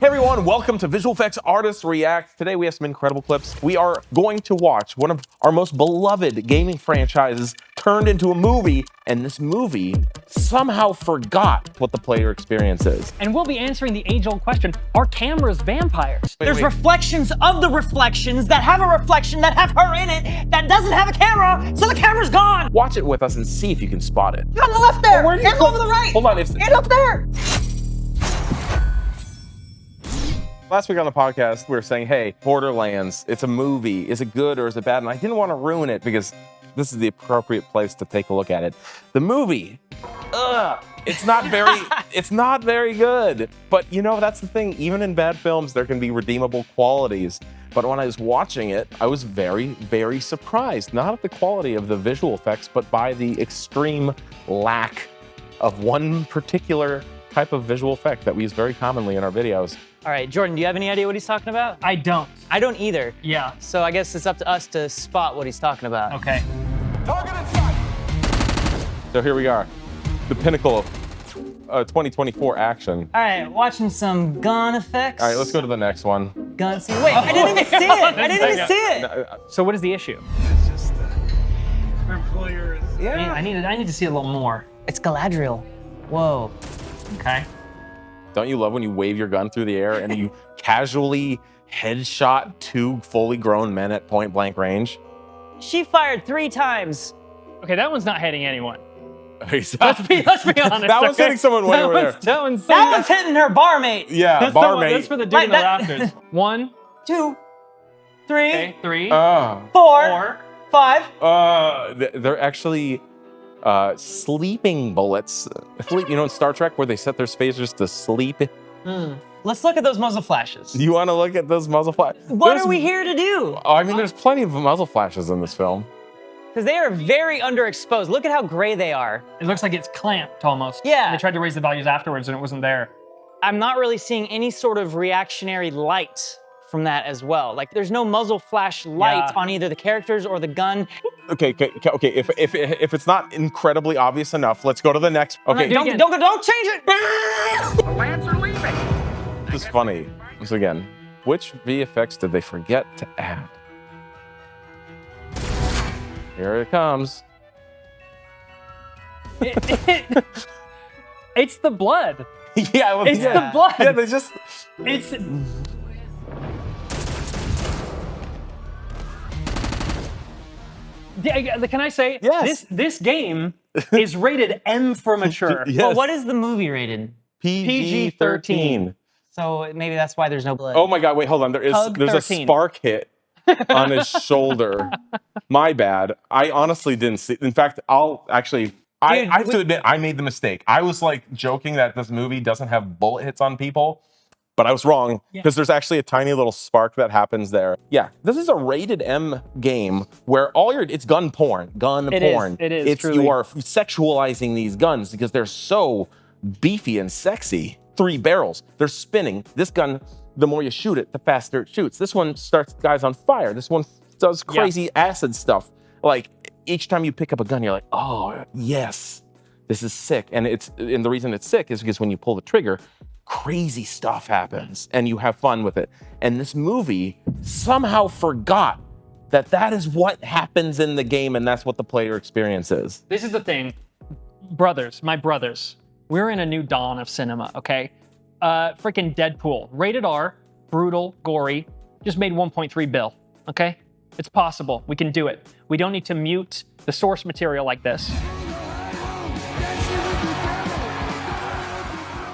Hey everyone, welcome to Visual Effects Artists React. Today we have some incredible clips. We are going to watch one of our most beloved gaming franchises turned into a movie, and this movie somehow forgot what the player experience is. And we'll be answering the age-old question, are cameras vampires? There's reflections of the reflections that have a reflection that have her in it that doesn't have a camera, so the camera's gone! Watch it with us and see if you can spot it. On the left there! Where do you And go? over the right! Hold on, And up there! Last week on the podcast, we were saying, hey, Borderlands, it's a movie. Is it good or is it bad? And I didn't want to ruin it because this is the appropriate place to take a look at it. The movie, it's not very good. But you know, that's the thing. Even in bad films, there can be redeemable qualities. But when I was watching it, I was very, very surprised. Not at the quality of the visual effects, but by the extreme lack of one particular type of visual effect that we use very commonly in our videos. All right, Jordan, do you have any idea what he's talking about? I don't. I don't either. Yeah. So I guess it's up to us to spot what he's talking about. Okay. Target in sight. So here we are, the pinnacle of 2024 action. All right, watching some gun effects. All right, let's go to the next one. Gun scene. Wait, I didn't even see it! I didn't even see it! So what is the issue? It's just her employer is. I need to see a little more. It's Galadriel. Whoa. Okay. Don't you love when you wave your gun through the air and you casually headshot two fully grown men at point blank range? She fired 3 times. Okay, that one's not hitting anyone. Let's Let's be honest. That one's hitting someone way over there. That one's That was hitting her barmate. Yeah, that's barmate. That's for the dude Right, in the that- rafters. 1, 2, 3, okay, 3, 4, 4. 5. They're actually sleeping bullets. You know in Star Trek where they set their phasers to sleep? Let's look at those muzzle flashes. You want to look at those muzzle flashes? What are we here to do? I mean, there's plenty of muzzle flashes in this film. Because they are very underexposed. Look at how gray they are. It looks like it's clamped almost. Yeah. They tried to raise the values afterwards and it wasn't there. I'm not really seeing any sort of reactionary light from that as well. Like, there's no muzzle flash light Yeah. on either the characters or the gun. Okay. If it's not incredibly obvious enough, let's go to the next. Okay, Do it again. Don't change it! The Lance are leaving. this is funny. Once again, which VFX did they forget to add? Here it comes. It's the blood. Yeah, It's the blood. Yeah, they just. It's. Yeah, can I say, Yes. this game is rated M for mature. Yes. Well, what is the movie rated? PG-13. So maybe that's why there's no blood. Oh my God! Wait, hold on. There's Hug a 13. spark hit on his shoulder. My bad. I honestly didn't see. In fact, I have to admit I made the mistake. I was like joking that this movie doesn't have bullet hits on people, but I was wrong because there's actually a tiny little spark that happens there. Yeah, this is a rated M game where it's gun porn. It is, truly. You are sexualizing these guns because they're so beefy and sexy. 3 barrels. They're spinning. This gun, the more you shoot it, the faster it shoots. This one starts guys on fire. This one does crazy acid stuff. Like each time you pick up a gun, you're like, oh yes, this is sick. And the reason it's sick is because when you pull the trigger, crazy stuff happens and you have fun with it. And this movie somehow forgot that is what happens in the game and that's what the player experience is. This is the thing. My brothers, we're in a new dawn of cinema, okay? Freaking Deadpool, rated R, brutal, gory, just made 1.3 bill, okay? It's possible, we can do it. We don't need to mute the source material like this.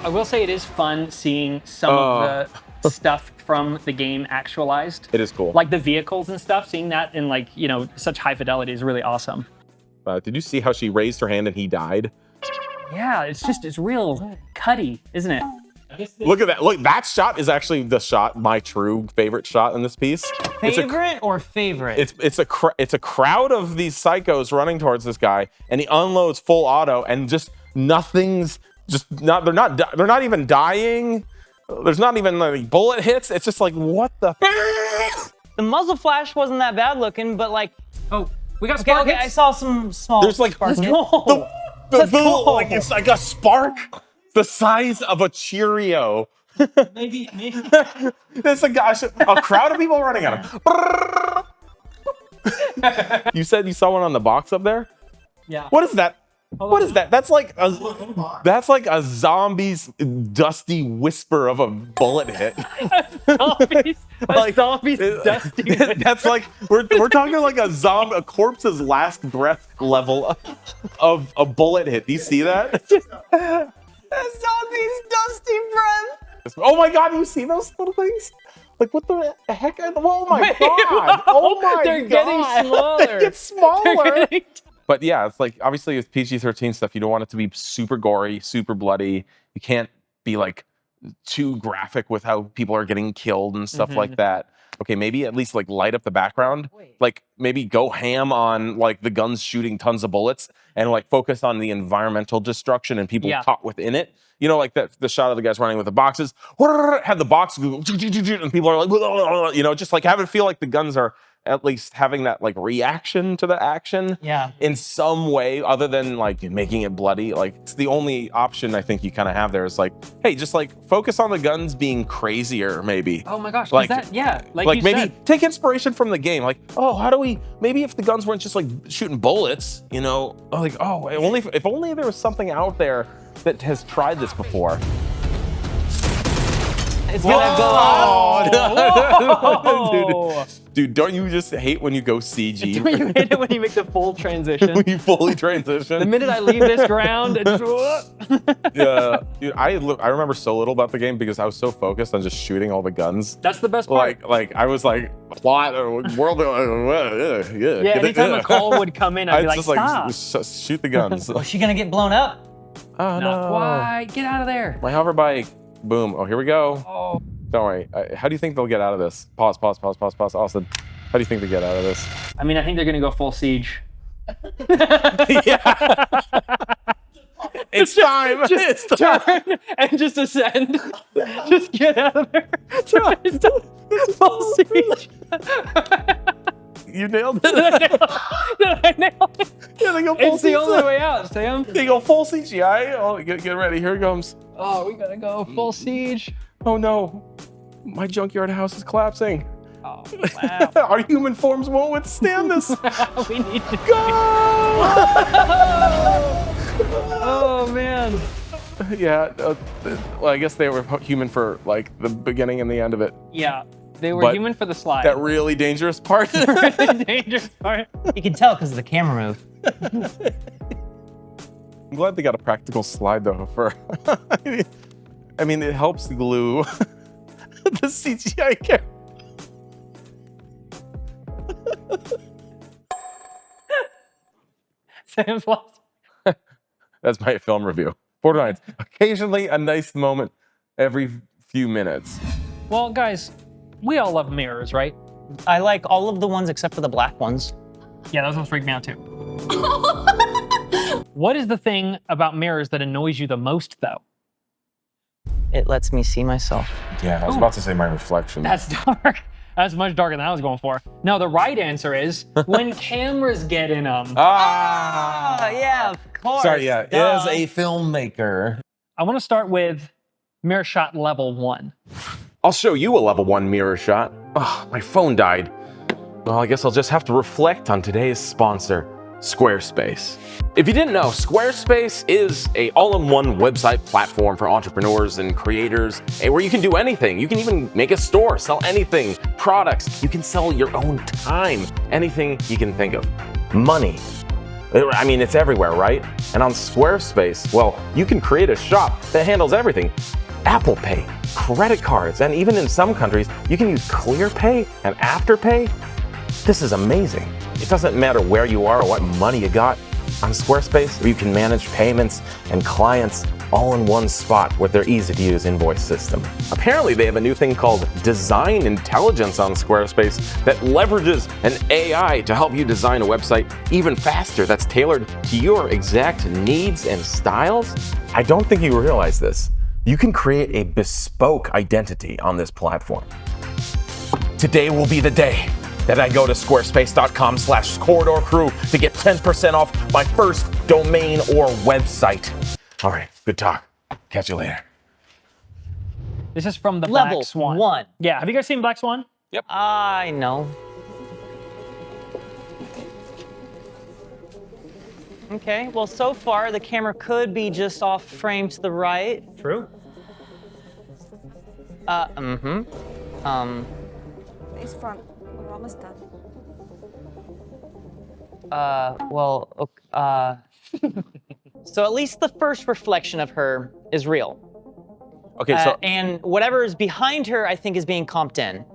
I will say it is fun seeing some of the stuff from the game actualized. It is cool. Like the vehicles and stuff, seeing that in like, such high fidelity is really awesome. Did you see how she raised her hand and he died? Yeah, it's real cutty, isn't it? Look at that. Look, that shot is actually my true favorite shot in this piece. Favorite or favorite? It's a crowd of these psychos running towards this guy, and he unloads full auto, and just nothing's not. They're not even dying. There's not even like bullet hits. It's just like what the. The muzzle flash wasn't that bad looking, but like. Oh, we got spark hits? I saw some small. There's like spark hits. like it's like a spark the size of a Cheerio Maybe. There's a crowd of people running at him. You said you saw one on the box up there? Yeah. What is that? What is that? That's like a zombie's dusty whisper of a bullet hit. Zombie's dusty. That's like we're talking like a corpse's last breath level of a bullet hit. Do you see that? A zombie's dusty breath. Oh my god, you see those little things? Like what the heck? Oh my god! Oh my They're god! getting smaller. They get smaller. They're getting- But yeah, it's like obviously it's PG-13 stuff. You don't want it to be super gory, super bloody. You can't be like too graphic with how people are getting killed and stuff like that. Okay, maybe at least like light up the background. Like maybe go ham on like the guns shooting tons of bullets and like focus on the environmental destruction and people caught within it. You know, like the shot of the guys running with the boxes. Have the box go, and people are like, you know, just like have it feel like the guns are at least having that like reaction to the action in some way other than like making it bloody. Like it's the only option I think you kind of have there is like, hey, just like focus on the guns being crazier maybe. Oh my gosh, like like maybe said. take inspiration from the game. Like, oh, how do we, maybe if the guns weren't just like shooting bullets, you know, like, oh, if only there was something out there that has tried this before. It's gonna go off. Dude, don't you just hate when you go CG? Don't you hate it when you make the full transition? When you fully transition? The minute I leave this ground, it's yeah, dude, I remember so little about the game because I was so focused on just shooting all the guns. That's the best part. Like I was like plot or world. Yeah, anytime a call would come in, I'd be like, just stop. like shoot the guns. Was she gonna get blown up? Oh no! Why? Get out of there. My hover bike. Boom. Oh, here we go. Oh. Don't worry. How do you think they'll get out of this? Pause. Austin, how do you think they get out of this? I mean, I think they're gonna go full siege. Yeah. It's time. Just turn and just ascend. Just get out of there. Full siege. You nailed it. I nailed it. Yeah, they go full It's the CGI. only way out, Sam. They go full CGI. Oh, get ready. Here it comes. Oh, we gotta go full siege. Oh no, my junkyard house is collapsing. Oh, wow. Our human forms won't withstand this. We need to Go! Oh man. Yeah. Well, I guess they were human for like the beginning and the end of it. Yeah, they were But human for the slide. That really dangerous part. really dangerous part. You can tell because of the camera move. I'm glad they got a practical slide though. For I mean, it helps glue the CGI character. Sam's lost. That's my film review. Borderlands. Occasionally a nice moment every few minutes. Well, guys, we all love mirrors, right? I like all of the ones except for the black ones. Yeah, those ones freak me out too. What is the thing about mirrors that annoys you the most, though? It lets me see myself. Yeah, I was about to say my reflection. That's dark. That's much darker than I was going for. No, the right answer is when cameras get in them. Ah! Oh, yeah, of course. Sorry, yeah. Duh. As a filmmaker. I want to start with mirror shot level 1. I'll show you a level 1 mirror shot. Oh, my phone died. Well, I guess I'll just have to reflect on today's sponsor, Squarespace. If you didn't know, Squarespace is a all-in-one website platform for entrepreneurs and creators where you can do anything. You can even make a store, sell anything, products. You can sell your own time, anything you can think of. Money. I mean, it's everywhere, right? And on Squarespace, well, you can create a shop that handles everything. Apple Pay, credit cards, and even in some countries, you can use ClearPay and Afterpay. This is amazing. It doesn't matter where you are or what money you got. On Squarespace, you can manage payments and clients all in one spot with their easy-to-use invoice system. Apparently, they have a new thing called Design Intelligence on Squarespace that leverages an AI to help you design a website even faster that's tailored to your exact needs and styles. I don't think you realize this. You can create a bespoke identity on this platform. Today will be the day that I go to squarespace.com/corridorcrew to get 10% off my first domain or website. All right, good talk. Catch you later. This is from the Level Black Swan. 1. Yeah, have you guys seen Black Swan? I know. Okay, well, so far the camera could be just off frame to the right. True. Face front. We're almost done. So at least the first reflection of her is real. Okay, so And whatever is behind her, I think, is being comped in.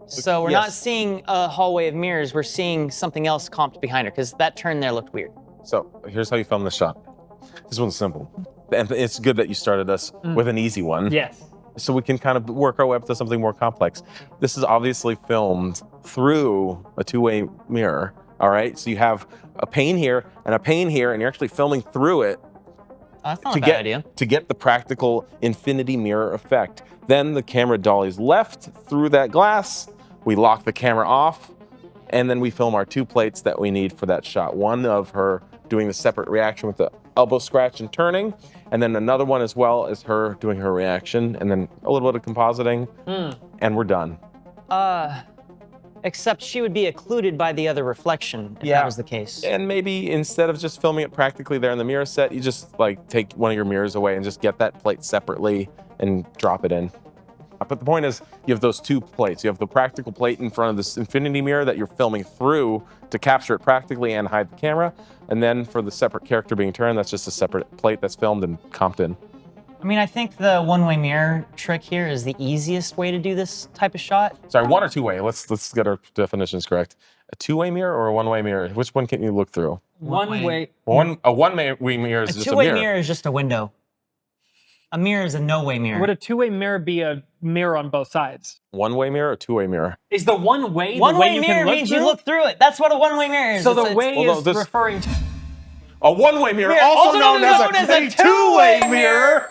So we're not Yes. seeing a hallway of mirrors, we're seeing something else comped behind her, because that turn there looked weird. So here's how you film this shot. This one's simple. And it's good that you started us with an easy one. Yes. So we can kind of work our way up to something more complex. This is obviously filmed through a two-way mirror, all right? So you have a pane here and a pane here, and you're actually filming through it That's not a bad idea. to get the practical infinity mirror effect. Then the camera dollies left through that glass, we lock the camera off, and then we film our two plates that we need for that shot. One of her doing the separate reaction with the elbow scratch and turning, and then another one as well as her doing her reaction, and then a little bit of compositing, and we're done. Except she would be occluded by the other reflection, if that was the case. And maybe instead of just filming it practically there in the mirror set, you just like take one of your mirrors away and just get that plate separately and drop it in. But the point is, you have those two plates. You have the practical plate in front of this infinity mirror that you're filming through to capture it practically and hide the camera. And then for the separate character being turned, that's just a separate plate that's filmed and comped in. I mean, I think the one-way mirror trick here is the easiest way to do this type of shot. Sorry, one or two-way? Let's get our definitions correct. A two-way mirror or a one-way mirror? Which one can you look through? One way. A one-way mirror is A just a two-way mirror. mirror is just a window. A mirror is a no-way mirror. Would a two-way mirror be a mirror on both sides? One-way mirror or two-way mirror? Is the one way the way One-way you mirror can look means through? you look through it. That's what a one-way mirror is. So It's- the it's- way Well, no, is this- referring to. A one-way mirror, Mirror, also also known known as as a a two-way two-way mirror.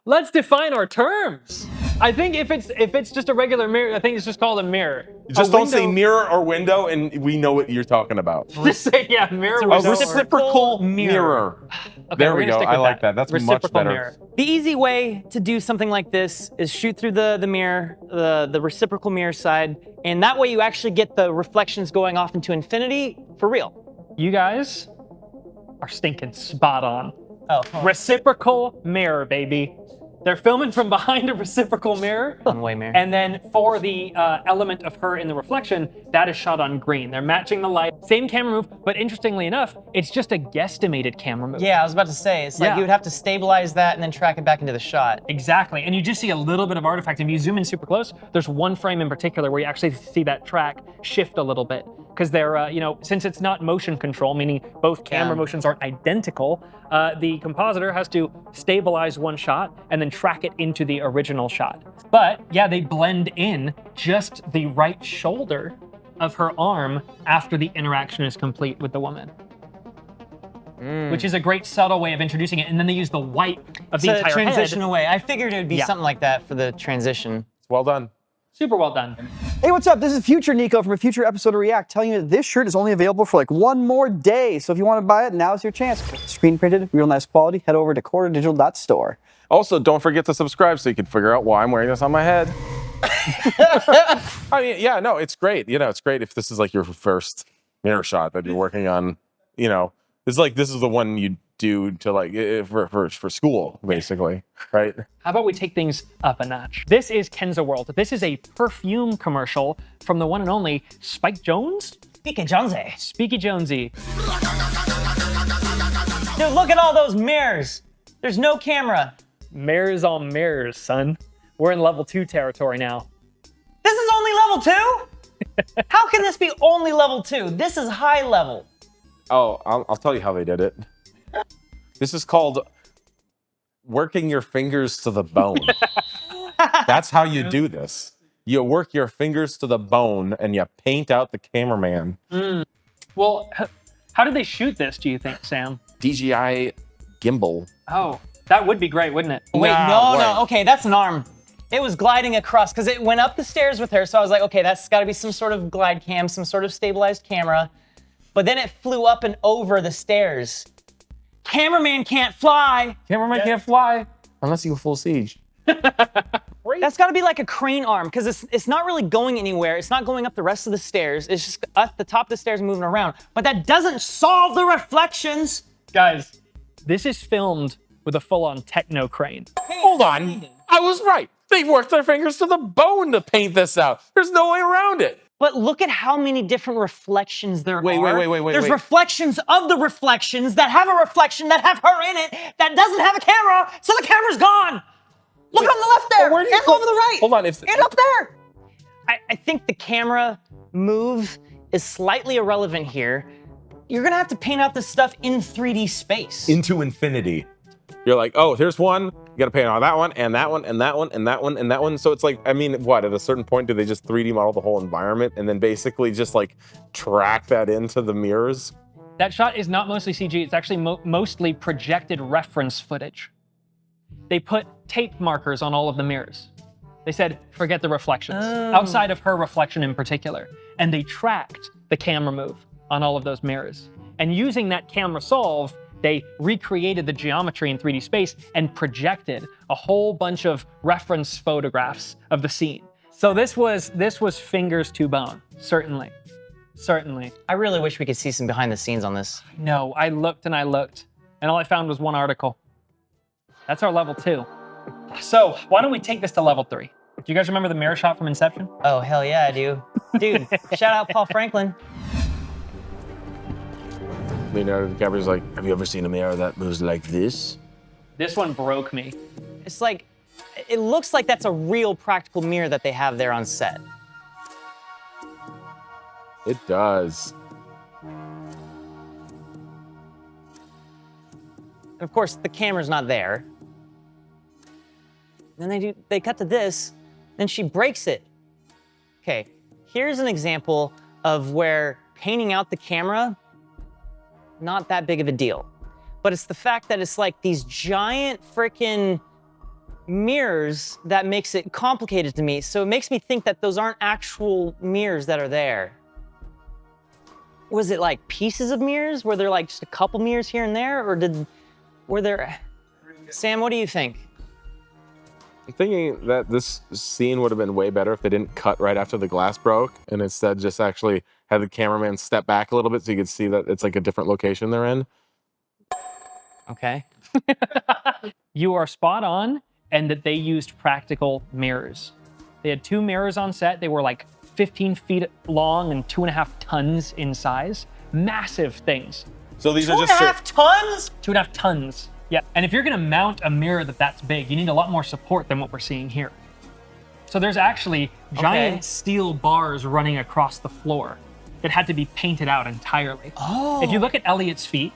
Let's define our terms. I think if it's just a regular mirror, I think it's just called a mirror. Just A don't say window- mirror or window, and we know what you're talking about. Just say mirror. a window, or- reciprocal mirror. Okay, There we're we gonna go. stick I with like that. That's much Reciprocal better. mirror. The easy way to do something like this is shoot through the mirror, the reciprocal mirror side, and that way you actually get the reflections going off into infinity for real. You guys are stinking spot on. Oh, Reciprocal mirror, baby. They're filming from behind a reciprocal mirror. one-way mirror. And then for the element of her in the reflection, that is shot on green. They're matching the light. Same camera move, but interestingly enough, it's just a guesstimated camera move. Yeah, I was about to say, it's like Yeah. you would have to stabilize that and then track it back into the shot. Exactly, and you just see a little bit of artifact. If you zoom in super close, there's one frame in particular where you actually see that track shift a little bit. Because they're, since it's not motion control, meaning both camera motions aren't identical, the compositor has to stabilize one shot and then track it into the original shot. But yeah, they blend in just the right shoulder of her arm after the interaction is complete with the woman. Which is a great subtle way of introducing it. And then they use the white of the To entire transition head. away. I figured it would be Yeah. something like that for the transition. Well done. Super well done. Hey, what's up? This is future Nico from a future episode of React telling you that this shirt is only available for like one more day. So if you want to buy it, now's your chance. Screen printed, real nice quality. Head over to quarterdigital.store. Also, don't forget to subscribe so you can figure out why I'm wearing this on my head. I mean, yeah, no, it's great. It's great if this is like your first mirror shot that you're working on. It's like this is the one you do to like for school, basically, right? How about we take things up a notch? This is Kenza World. This is a perfume commercial from the one and only Spike Jones? Speaking Jonesy. Speaky Jonesy. Dude, look at all those mirrors. There's no camera. Mirrors on mirrors, son. We're in level 2 territory now. This is only level 2? How can this be only level 2? This is high level. Oh, I'll tell you how they did it. This is called working your fingers to the bone. That's how you do this. You work your fingers to the bone and you paint out the cameraman. Well, how did they shoot this, do you think, Sam? DJI gimbal. Oh, that would be great, wouldn't it? Wait, Nah, no. wait. Okay, that's an arm. It was gliding across because it went up the stairs with her. So I was like, okay, that's got to be some sort of glide cam, some sort of stabilized camera. But then it flew up and over the stairs. Cameraman can't fly. Cameraman can't fly unless you go full siege. That's got to be like a crane arm, because it's not really going anywhere. It's not going up the rest of the stairs. It's just at the top of the stairs moving around. But that doesn't solve the reflections. Guys, this is filmed with a full-on techno crane. Hold on. I was right. They've worked their fingers to the bone to paint this out. There's no way around it. But look at how many different reflections there are. Wait. There's reflections of the reflections that have a reflection that have her in it that doesn't have a camera, so the camera's gone. Look on the left there. And over the right. Hold on. And up there. I think the camera move is slightly irrelevant here. You're gonna have to paint out this stuff in 3D space. Into infinity. You're like, oh, here's one. You gotta paint on that one, and that one, and that one, and that one, and that one. So it's like, I mean, what, at a certain point, do they just 3D model the whole environment and then basically just like track that into the mirrors? That shot is not mostly CG, it's actually mostly projected reference footage. They put tape markers on all of the mirrors. They said, forget the reflections, outside of her reflection in particular. And they tracked the camera move on all of those mirrors. And using that camera solve, they recreated the geometry in 3D space and projected a whole bunch of reference photographs of the scene. So this was fingers to bone, certainly. Certainly. I really wish we could see some behind the scenes on this. No, I looked, and all I found was one article. That's our level 2. So why don't we take this to level 3? Do you guys remember the mirror shot from Inception? Oh, hell yeah, I do. Dude, shout out Paul Franklin. Leonardo DiCaprio's like, have you ever seen a mirror that moves like this? This one broke me. It's like, it looks like that's a real practical mirror that they have there on set. It does. And of course, the camera's not there. Then they cut to this, then she breaks it. Okay, here's an example of where painting out the camera, not that big of a deal. But it's the fact that it's like these giant frickin' mirrors that makes it complicated to me. So it makes me think that those aren't actual mirrors that are there. Was it like pieces of mirrors? Were there like just a couple mirrors here and there? Or were there... Sam, what do you think? I'm thinking that this scene would have been way better if they didn't cut right after the glass broke and instead just actually had the cameraman step back a little bit so you could see that it's like a different location they're in. Okay. You are spot on, and that they used practical mirrors. They had 2 mirrors on set. They were like 15 feet long and 2.5 tons in size. Massive things. So these are just 2.5 tons? 2.5 tons. Yeah, and if you're gonna mount a mirror that's big, you need a lot more support than what we're seeing here. So there's actually giant steel bars running across the floor that had to be painted out entirely. Oh. If you look at Elliot's feet,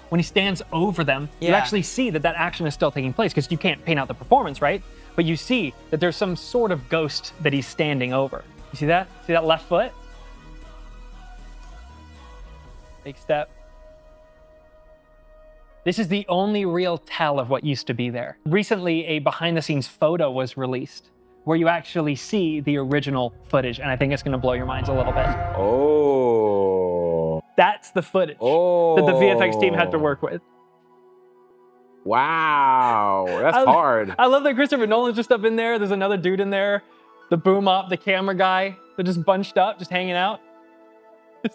when he stands over them, you actually see that action is still taking place because you can't paint out the performance, right? But you see that there's some sort of ghost that he's standing over. You see that? See that left foot? Big step. This is the only real tell of what used to be there. Recently, a behind-the-scenes photo was released where you actually see the original footage, and I think it's gonna blow your minds a little bit. Oh. That's the footage that the VFX team had to work with. Wow, that's hard. I love that Christopher Nolan's just up in there. There's another dude in there. The boom op, the camera guy, they're just bunched up, just hanging out.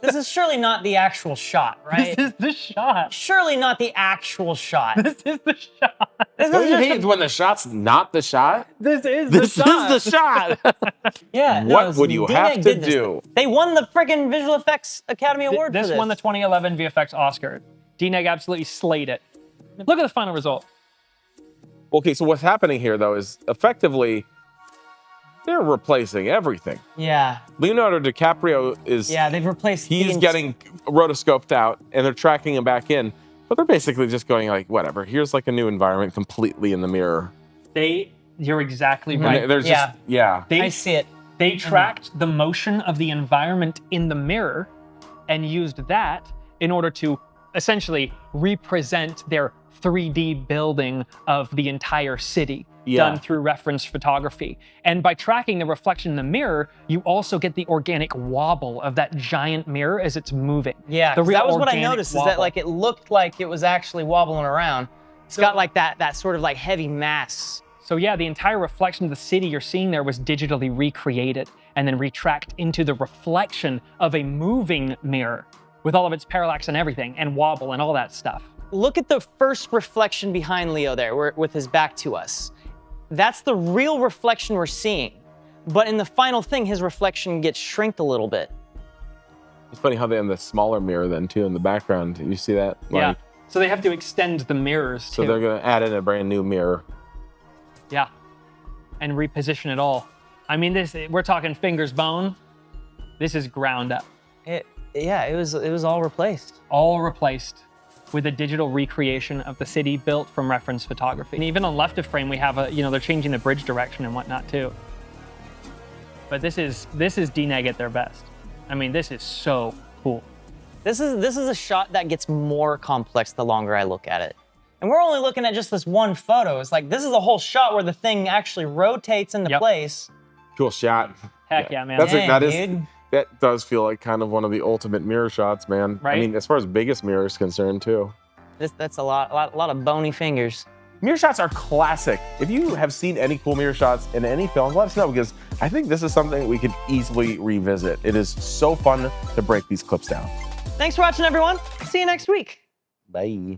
This is surely not the actual shot, right? This is the shot. Surely not the actual shot. This is the shot. This What is do you just mean when the shot's not the shot? This is the This shot. is the shot. yeah. What would you have to did this. do? They won the friggin' Visual Effects Academy Award for This this. won the 2011 VFX Oscar. DNEG absolutely slayed it. Look at the final result. Okay, so what's happening here though is effectively they're replacing everything. Yeah. Leonardo DiCaprio is Yeah, they've replaced. he's getting rotoscoped out and they're tracking him back in, but they're basically just going like, whatever, here's like a new environment completely in the mirror. You're exactly And right. there's just, yeah. I see it. They tracked the motion of the environment in the mirror and used that in order to essentially represent their 3D building of the entire city done through reference photography. And by tracking the reflection in the mirror, you also get the organic wobble of that giant mirror as it's moving. Yeah, the 'cause real that was what I organic noticed, is wobble. that like it looked like it was actually wobbling around. It's got like that sort of like heavy mass. So yeah, the entire reflection of the city you're seeing there was digitally recreated and then retracked into the reflection of a moving mirror with all of its parallax and everything and wobble and all that stuff. Look at the first reflection behind Leo there, with his back to us. That's the real reflection we're seeing. But in the final thing, his reflection gets shrinked a little bit. It's funny how they have the smaller mirror then too in the background. You see that? Yeah. So they have to extend the mirrors So too. they're gonna add in a brand new mirror. Yeah. And reposition it all. I mean, we're talking fingers bone. This is ground up. It was all replaced. All replaced with a digital recreation of the city built from reference photography. And even on left of frame, we have they're changing the bridge direction and whatnot too. But this is DNEG at their best. I mean, this is so cool. This is a shot that gets more complex the longer I look at it. And we're only looking at just this one photo. It's like, this is a whole shot where the thing actually rotates into place. Cool shot. Heck yeah, man. That does feel like kind of one of the ultimate mirror shots, man. Right? I mean, as far as biggest mirror is concerned too. That's a lot of bony fingers. Mirror shots are classic. If you have seen any cool mirror shots in any film, let us know, because I think this is something we could easily revisit. It is so fun to break these clips down. Thanks for watching, everyone. See you next week. Bye.